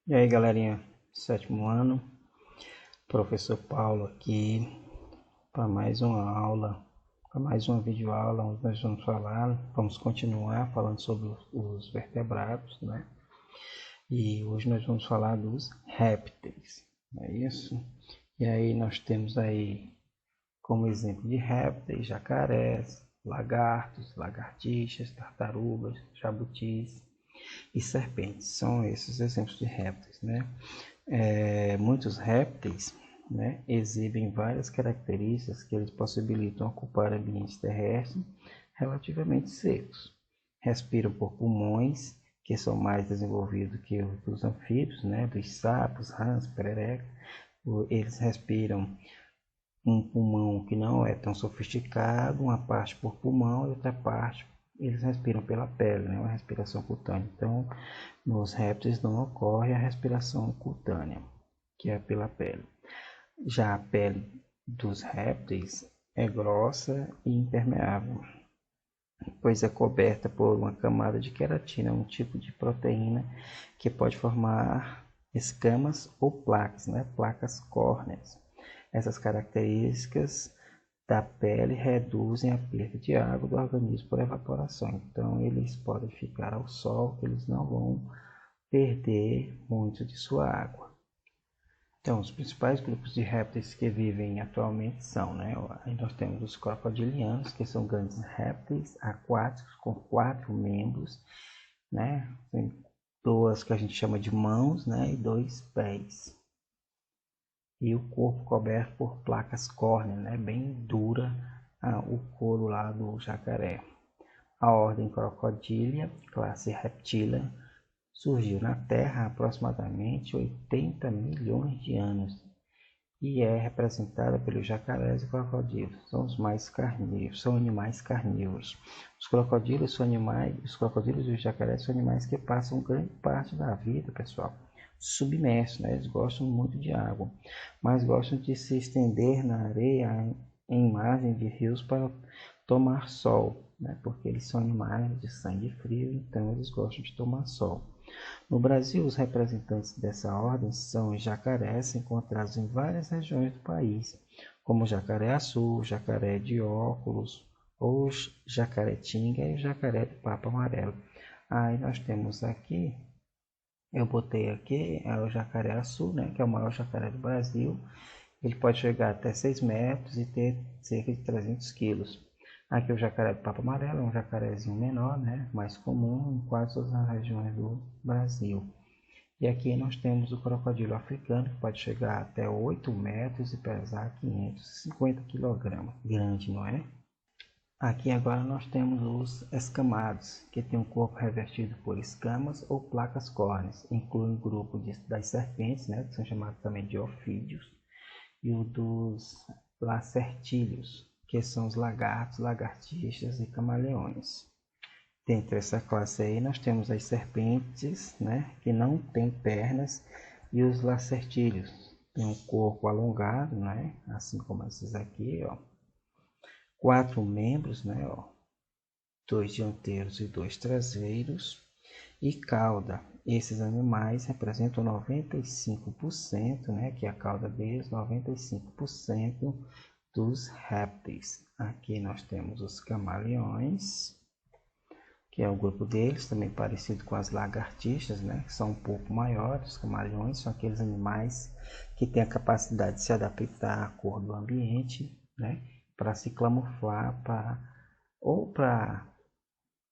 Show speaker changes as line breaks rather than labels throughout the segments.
E aí, galerinha, sétimo ano, professor Paulo aqui para mais uma aula, para mais uma videoaula onde nós vamos continuar falando sobre os vertebrados, né? E hoje nós vamos falar dos répteis, não é isso? E aí nós temos aí como exemplo de répteis, jacarés, lagartos, lagartixas, tartarugas, jabutis e serpentes. São esses exemplos de répteis, né? Muitos répteis, né, exibem várias características que eles possibilitam ocupar ambientes terrestres relativamente secos. Respiram por pulmões, que são mais desenvolvidos que os dos anfíbios, né, dos sapos, rãs, perereca. Eles respiram um pulmão que não é tão sofisticado, uma parte por pulmão e outra parte eles respiram pela pele, né, uma respiração cutânea. Então, nos répteis não ocorre a respiração cutânea, que é pela pele. Já a pele dos répteis é grossa e impermeável, pois é coberta por uma camada de queratina, um tipo de proteína que pode formar escamas ou placas, né? Placas córneas. Essas características da pele reduzem a perda de água do organismo por evaporação. Então, eles podem ficar ao sol, eles não vão perder muito de sua água. Então, os principais grupos de répteis que vivem atualmente são, né? Aí nós temos os crocodilianos, que são grandes répteis aquáticos com 4 membros, né? Tem duas que a gente chama de mãos, né? E 2 pés. E o corpo coberto por placas córneas, né? Bem dura o couro lá do jacaré. A ordem Crocodilia, classe Reptilia, surgiu na Terra há aproximadamente 80 milhões de anos e é representada pelos jacarés e crocodilos. São os mais carnívoros, são animais carnívoros. Os crocodilos e os jacarés são animais que passam grande parte da vida, pessoal, submersos, né? Eles gostam muito de água, mas gostam de se estender na areia em margem de rios para tomar sol, né? Porque eles são animais de sangue frio, então eles gostam de tomar sol. No Brasil, os representantes dessa ordem são os jacarés encontrados em várias regiões do país, como o jacaré-açu, jacaré de óculos, ou jacaretinga e o jacaré do papo amarelo. Aí nós temos aqui, eu botei aqui, é o jacaré-açu, né, que é o maior jacaré do Brasil. Ele pode chegar até 6 metros e ter cerca de 300 quilos. Aqui o jacaré do papo amarelo é um jacarezinho menor, né, mais comum em quase todas as regiões do Brasil. E aqui nós temos o crocodilo africano, que pode chegar até 8 metros e pesar 550 kg. Grande, não é? Aqui agora nós temos os escamados, que tem um corpo revestido por escamas ou placas córneas. Inclui o grupo das serpentes, né, que são chamados também de ofídeos, e o dos lacertílios, que são os lagartos, lagartixas e camaleões. Dentro dessa classe aí nós temos as serpentes, né, que não têm pernas, e os lacertílios, tem um corpo alongado, né, assim como esses aqui, ó. 4 membros, né, ó, 2 dianteiros e 2 traseiros, e cauda. Esses animais representam 95%, né, que é a cauda deles, 95% dos répteis. Aqui nós temos os camaleões, que é o grupo deles, também parecido com as lagartixas, né, que são um pouco maiores. Os camaleões são aqueles animais que têm a capacidade de se adaptar à cor do ambiente, né, para se camuflar, ou para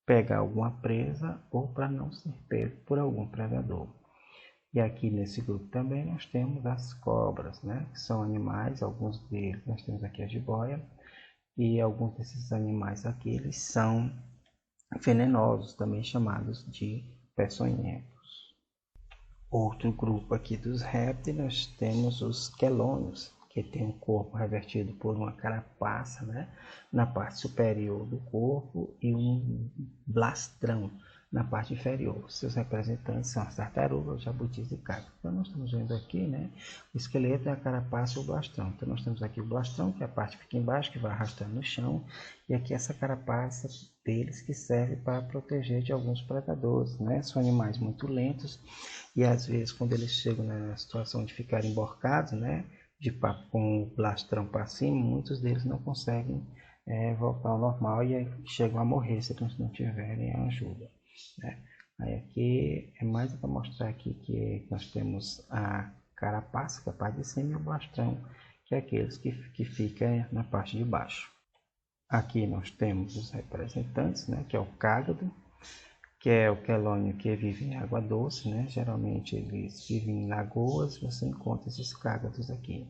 pegar alguma presa ou para não ser pego por algum predador. E aqui nesse grupo também nós temos as cobras, né, que são animais, alguns deles, nós temos aqui a jiboia, e alguns desses animais aqui eles são venenosos, também chamados de peçonhentos. Outro grupo aqui dos répteis, nós temos os quelônios, que tem um corpo revestido por uma carapaça, né, na parte superior do corpo e um blastrão na parte inferior. Seus representantes são as tartarugas, jabutis e cactos. Então nós estamos vendo aqui, né, o esqueleto é a carapaça ou o blastrão. Então nós temos aqui o blastrão, que é a parte que fica embaixo, que vai arrastando no chão, e aqui essa carapaça deles que serve para proteger de alguns predadores, né? São animais muito lentos e às vezes quando eles chegam na situação de ficar emborcados, né? De papo com o blastrão para cima, muitos deles não conseguem voltar ao normal e aí chegam a morrer se eles não tiverem ajuda, né? Aí aqui é mais para mostrar aqui que nós temos a carapaça, que é a parte de cima, e o blastrão, que é aqueles que ficam na parte de baixo. Aqui nós temos os representantes, né, que é o cágado, que é o quelônio que vive em água doce, né? Geralmente eles vivem em lagoas, você encontra esses cágados aqui.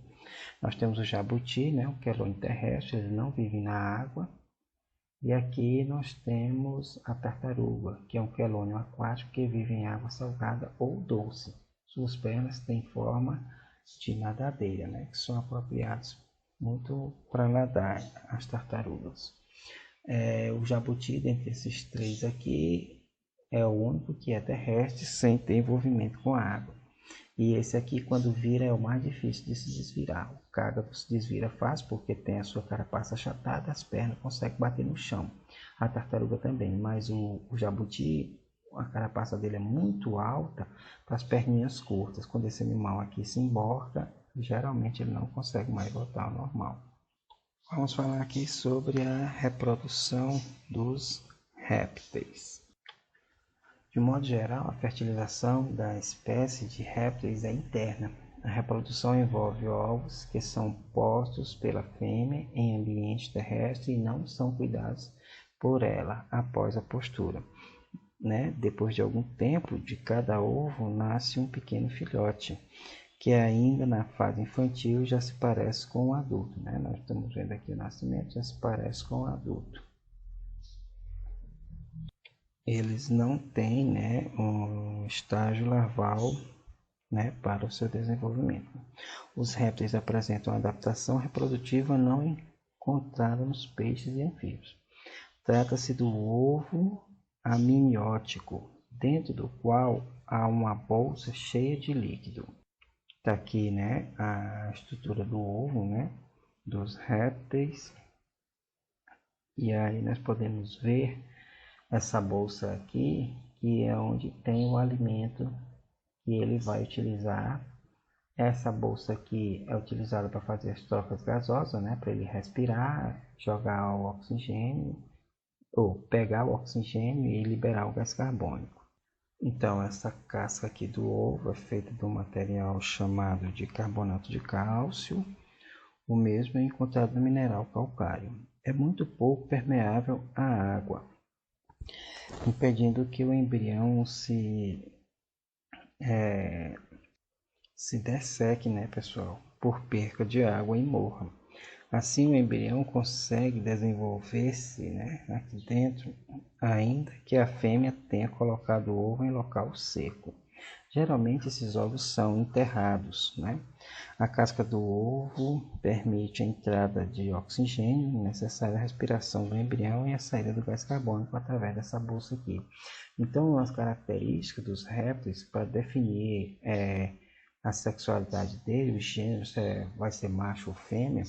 Nós temos o jabuti, né, o quelônio terrestre, ele não vive na água. E aqui nós temos a tartaruga, que é um quelônio aquático que vive em água salgada ou doce. Suas pernas têm forma de nadadeira, né, que são apropriados muito para nadar, as tartarugas. O jabuti, dentre esses três aqui, é o único que é terrestre sem ter envolvimento com a água. E esse aqui, quando vira, é o mais difícil de se desvirar. O cágado se desvira fácil porque tem a sua carapaça achatada, as pernas conseguem bater no chão. A tartaruga também, mas o jabuti, a carapaça dele é muito alta para as perninhas curtas. Quando esse animal aqui se emborca, geralmente ele não consegue mais voltar ao normal. Vamos falar aqui sobre a reprodução dos répteis. De modo geral, a fertilização da espécie de répteis é interna. A reprodução envolve ovos que são postos pela fêmea em ambiente terrestre e não são cuidados por ela após a postura, né? Depois de algum tempo, de cada ovo nasce um pequeno filhote, que ainda na fase infantil já se parece com o adulto, né? Nós estamos vendo aqui o nascimento, já se parece com o adulto. Eles não têm, né, um estágio larval, né, para o seu desenvolvimento. Os répteis apresentam uma adaptação reprodutiva não encontrada nos peixes e anfíbios. Trata-se do ovo amniótico, dentro do qual há uma bolsa cheia de líquido. Está aqui, né, a estrutura do ovo, né, dos répteis. E aí nós podemos ver essa bolsa aqui, que é onde tem o alimento que ele vai utilizar. Essa bolsa aqui é utilizada para fazer as trocas gasosas, né, para ele respirar, jogar o oxigênio, ou pegar o oxigênio e liberar o gás carbônico. Então, essa casca aqui do ovo é feita de um material chamado de carbonato de cálcio. O mesmo é encontrado no mineral calcário. É muito pouco permeável à água, impedindo que o embrião se desseque, né, pessoal, por perca de água e morra. Assim, o embrião consegue desenvolver-se, né, aqui dentro, ainda que a fêmea tenha colocado o ovo em local seco. Geralmente, esses ovos são enterrados, né? A casca do ovo permite a entrada de oxigênio necessário à respiração do embrião e a saída do gás carbônico através dessa bolsa aqui. Então, as características dos répteis para definir a sexualidade dele, o gênero, se vai ser macho ou fêmea,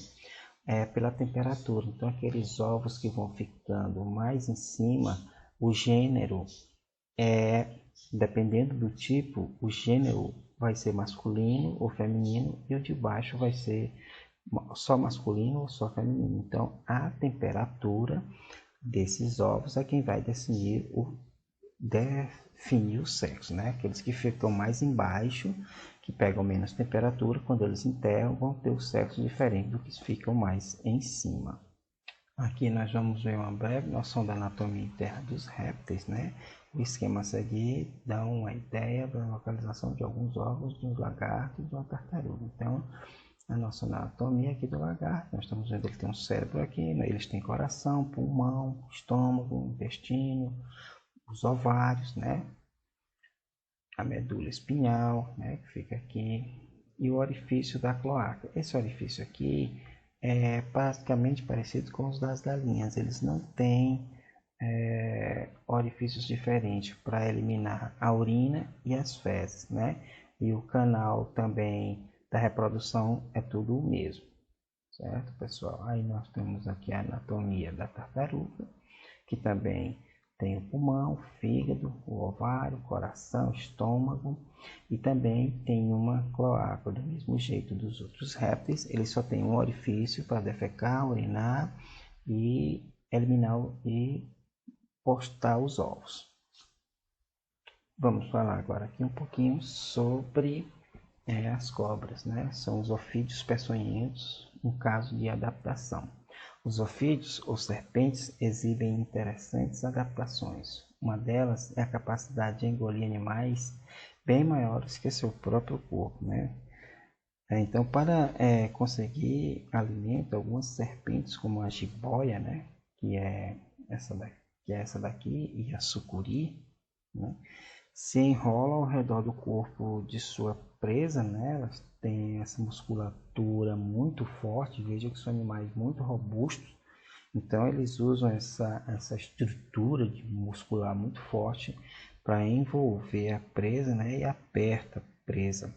é pela temperatura. Então, aqueles ovos que vão ficando mais em cima, o gênero dependendo do tipo, o gênero vai ser masculino ou feminino e o de baixo vai ser só masculino ou só feminino. Então, a temperatura desses ovos é quem vai definir o sexo, né? Aqueles que ficam mais embaixo, que pegam menos temperatura, quando eles enterram, vão ter o sexo diferente do que ficam mais em cima. Aqui nós vamos ver uma breve noção da anatomia interna dos répteis, né? O esquema a seguir dá uma ideia da localização de alguns órgãos de um lagarto e de uma tartaruga. Então, a nossa anatomia aqui do lagarto, nós estamos vendo que ele tem um cérebro aqui, eles têm coração, pulmão, estômago, intestino, os ovários, né? A medula espinhal, né? Que fica aqui, e o orifício da cloaca. Esse orifício aqui é praticamente parecido com os das galinhas, eles não têm orifícios diferentes para eliminar a urina e as fezes, né? E o canal também da reprodução é tudo o mesmo, certo, pessoal? Aí nós temos aqui a anatomia da tartaruga, que também tem o pulmão, o fígado, o ovário, o coração, o estômago, e também tem uma cloaca. Do mesmo jeito dos outros répteis, ele só tem um orifício para defecar, urinar e eliminar e postar os ovos. Vamos falar agora aqui um pouquinho sobre as cobras, né? São os ofídeos peçonhentos, um caso de adaptação. Os ofídeos, ou serpentes, exibem interessantes adaptações. Uma delas é a capacidade de engolir animais bem maiores que seu próprio corpo, né? Então, para conseguir alimento, algumas serpentes, como a jiboia, né? que é essa daqui, e a sucuri, né? se enrolam ao redor do corpo de sua presa, né? Elas têm essa musculatura muito forte, veja que são animais muito robustos, então eles usam essa estrutura de muscular muito forte para envolver a presa, né? E aperta a presa.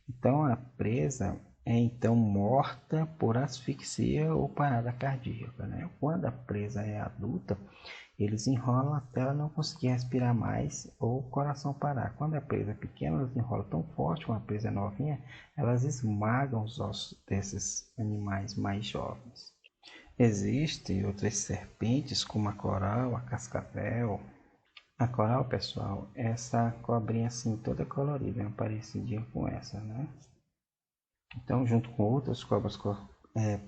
Então a presa é então morta por asfixia ou parada cardíaca, né? Quando a presa é adulta, eles enrolam até ela não conseguir respirar mais ou o coração parar. Quando a presa é pequena, elas enrolam tão forte, quando a presa é novinha, elas esmagam os ossos desses animais mais jovens. Existem outras serpentes, como a coral, a cascavel. A coral, pessoal, é essa cobrinha assim toda colorida, é parecidinha com essa, né? Então, junto com outras cobras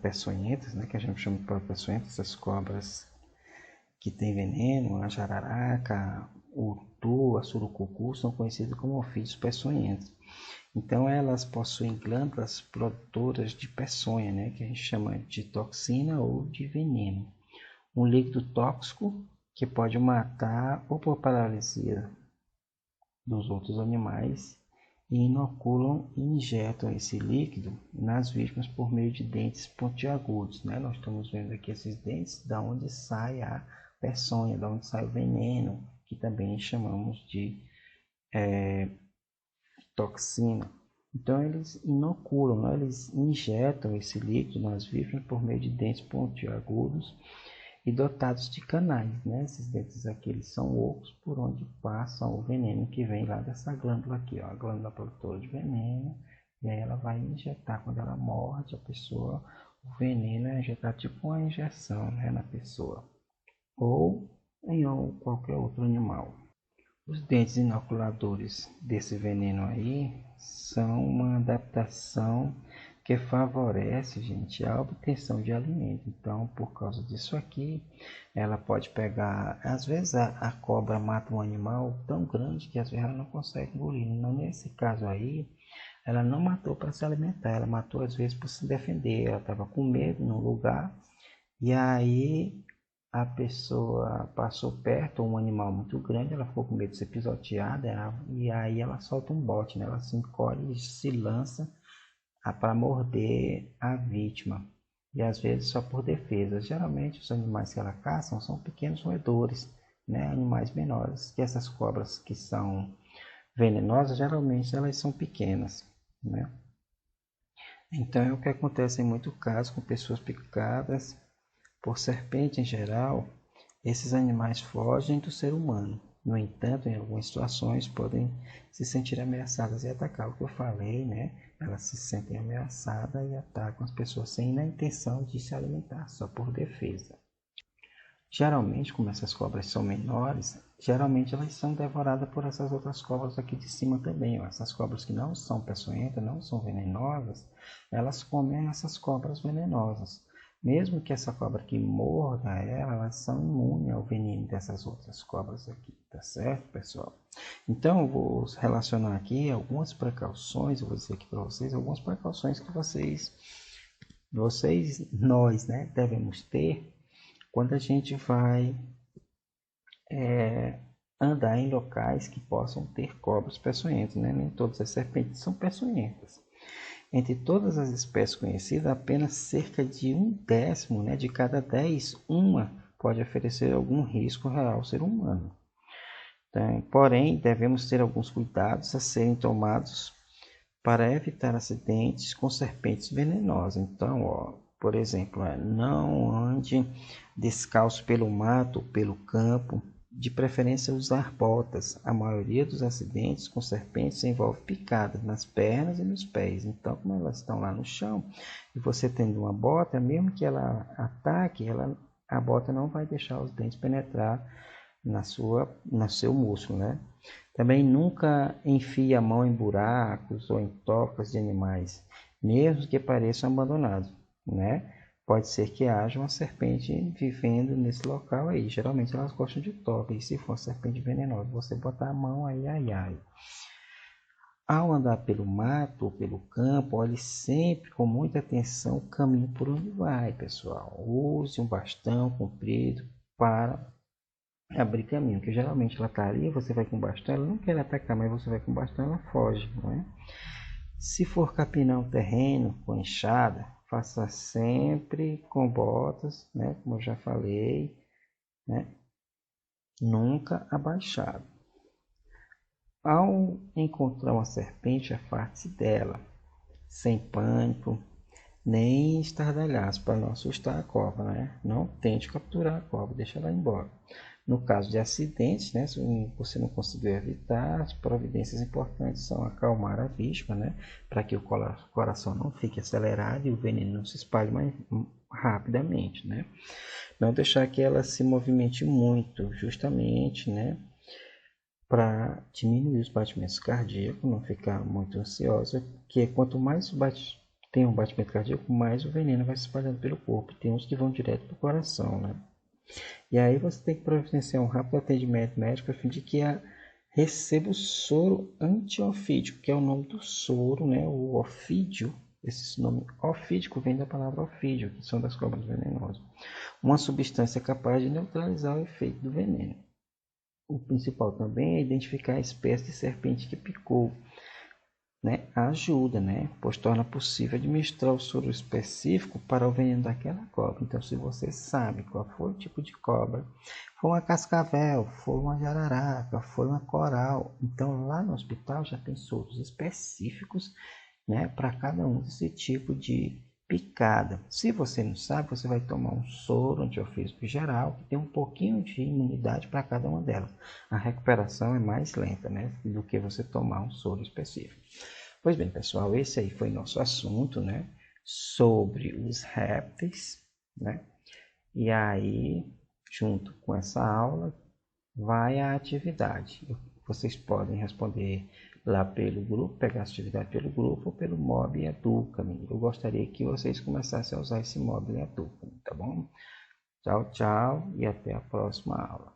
peçonhentas, né, que a gente chama de peçonhentas, essas cobras que tem veneno, a jararaca, o urutu, a surucucu, são conhecidas como ofídeos peçonhentos. Então, elas possuem glândulas produtoras de peçonha, né, que a gente chama de toxina ou de veneno. Um líquido tóxico que pode matar ou por paralisia dos outros animais, e inoculam e injetam esse líquido nas vítimas por meio de dentes pontiagudos, né? Nós estamos vendo aqui esses dentes da onde sai a peçonha, da onde sai o veneno, que também chamamos de toxina. Então eles inoculam, né? Eles injetam esse líquido nas vítimas por meio de dentes pontiagudos e dotados de canais, né? Esses dentes aqui eles são ocos por onde passam o veneno que vem lá dessa glândula aqui, ó, a glândula produtora de veneno, e aí ela vai injetar, quando ela morde a pessoa, o veneno é injetado tipo uma injeção, né, na pessoa, ou em qualquer outro animal. Os dentes inoculadores desse veneno aí são uma adaptação que favorece, gente, a obtenção de alimento. Então, por causa disso aqui, ela pode pegar, às vezes a cobra mata um animal tão grande que às vezes ela não consegue engolir. Nesse caso aí, ela não matou para se alimentar, ela matou às vezes para se defender. Ela estava com medo no lugar e aí a pessoa passou perto, um animal muito grande, ela ficou com medo de ser pisoteada, e aí ela solta um bote, né? Ela se encolhe e se lança para morder a vítima, e às vezes só por defesa. Geralmente os animais que ela caça são pequenos roedores, né? Animais menores, que essas cobras que são venenosas, geralmente elas são pequenas, né? Então é o que acontece em muito caso com pessoas picadas por serpente em geral. Esses animais fogem do ser humano. No entanto, em algumas situações podem se sentir ameaçadas e atacar. O que eu falei, né? Elas se sentem ameaçadas e atacam as pessoas sem a intenção de se alimentar, só por defesa. Geralmente, como essas cobras são menores, geralmente elas são devoradas por essas outras cobras aqui de cima também. Ó. Essas cobras que não são peçonhentas, não são venenosas, elas comem essas cobras venenosas. Mesmo que essa cobra que morda ela, elas são imunes ao veneno dessas outras cobras aqui, tá certo, pessoal? Então, eu vou relacionar aqui algumas precauções, eu vou dizer aqui para vocês algumas precauções que nós, né, devemos ter quando a gente vai andar em locais que possam ter cobras peçonhentas, né? Nem todas as serpentes são peçonhentas. Entre todas as espécies conhecidas, apenas cerca de 1/10, né, de cada 10, uma pode oferecer algum risco real ao ser humano. Então, porém, devemos ter alguns cuidados a serem tomados para evitar acidentes com serpentes venenosas. Então, ó, por exemplo, não ande descalço pelo mato, pelo campo, de preferência usar botas. A maioria dos acidentes com serpentes envolve picadas nas pernas e nos pés. Então, como elas estão lá no chão, e você tendo uma bota, mesmo que ela ataque, a bota não vai deixar os dentes penetrar no seu músculo, né? Também nunca enfie a mão em buracos ou em tocas de animais, mesmo que pareçam abandonados, né? Pode ser que haja uma serpente vivendo nesse local aí. Geralmente elas gostam de toca, e se for serpente venenosa, você botar a mão aí, ai, ai. Ao andar pelo mato ou pelo campo, olhe sempre com muita atenção o caminho por onde vai, pessoal. Use um bastão comprido para abrir caminho, que geralmente ela está ali, você vai com o bastão, ela não quer atacar, mas você vai com o bastão, ela foge, não é? Se for capinar um terreno com enxada, faça sempre com botas, né? Como eu já falei, né? Nunca abaixado. Ao encontrar uma serpente, afaste-se dela, sem pânico, nem estardalhaço para não assustar a cobra, né? Não tente capturar a cobra, deixa ela embora. No caso de acidentes, né, se você não conseguiu evitar, as providências importantes são acalmar a vítima, né, para que o coração não fique acelerado e o veneno não se espalhe mais rapidamente, né. Não deixar que ela se movimente muito, justamente, né, para diminuir os batimentos cardíacos, não ficar muito ansiosa, porque quanto mais tem um batimento cardíaco, mais o veneno vai se espalhando pelo corpo. Tem uns que vão direto para o coração, né. E aí você tem que providenciar um rápido atendimento médico a fim de que receba o soro antiofídico, que é o nome do soro, né? O ofídio. Esse nome ofídico vem da palavra ofídio, que são das cobras venenosas. Uma substância capaz de neutralizar o efeito do veneno. O principal também é identificar a espécie de serpente que picou, né? Ajuda, né? Pois torna possível administrar o soro específico para o veneno daquela cobra. Então, se você sabe qual foi o tipo de cobra, foi uma cascavel, foi uma jararaca, foi uma coral, então lá no hospital já tem soros específicos, né, para cada um desse tipo de picada. Se você não sabe, você vai tomar um soro antiofídico geral, que tem um pouquinho de imunidade para cada uma delas. A recuperação é mais lenta, né, do que você tomar um soro específico. Pois bem, pessoal, esse aí foi nosso assunto, né, sobre os répteis, né, e aí, junto com essa aula, vai a atividade. Vocês podem responder lá pelo grupo, pegar a atividade pelo grupo ou pelo Mob Educa-me. Eu gostaria que vocês começassem a usar esse Mob Educa-me, tá bom? Tchau, tchau e até a próxima aula.